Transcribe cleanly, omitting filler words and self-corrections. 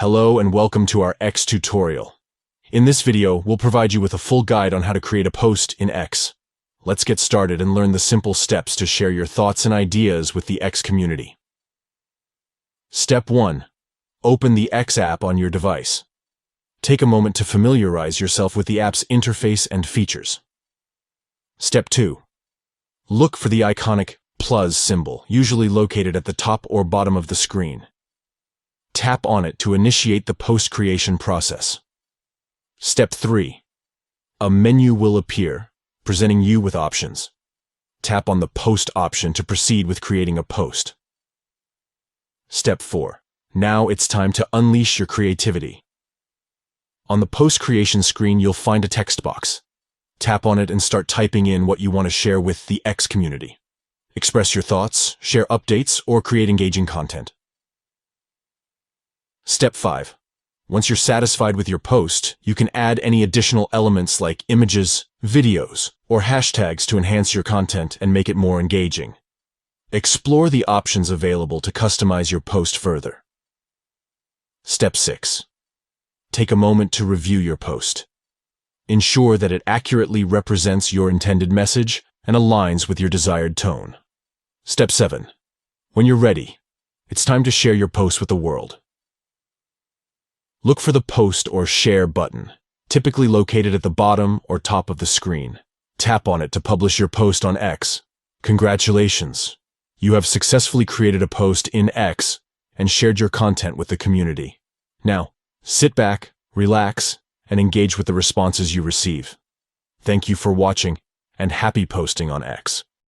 Hello and welcome to our X tutorial. In this video, we'll provide you with a full guide on how to create a post in X. Let's get started and learn the simple steps to share your thoughts and ideas with the X community. Step 1. Open the X app on your device. Take a moment to familiarize yourself with the app's interface and features. Step 2. Look for the iconic plus symbol, usually located at the top or bottom of the screen. Tap on it to initiate the post creation process. Step 3. A menu will appear, presenting you with options. Tap on the post option to proceed with creating a post. Step 4. Now it's time to unleash your creativity. On the post creation screen, you'll find a text box. Tap on it and start typing in what you want to share with the X community. Express your thoughts, share updates, or create engaging content. Step 5. Once you're satisfied with your post, you can add any additional elements like images, videos, or hashtags to enhance your content and make it more engaging. Explore the options available to customize your post further. Step 6. Take a moment to review your post. Ensure that it accurately represents your intended message and aligns with your desired tone. Step 7. When you're ready, it's time to share your post with the world. Look for the post or share button, typically located at the bottom or top of the screen. Tap on it to publish your post on X. Congratulations! You have successfully created a post in X and shared your content with the community. Now, sit back, relax, and engage with the responses you receive. Thank you for watching, and happy posting on X.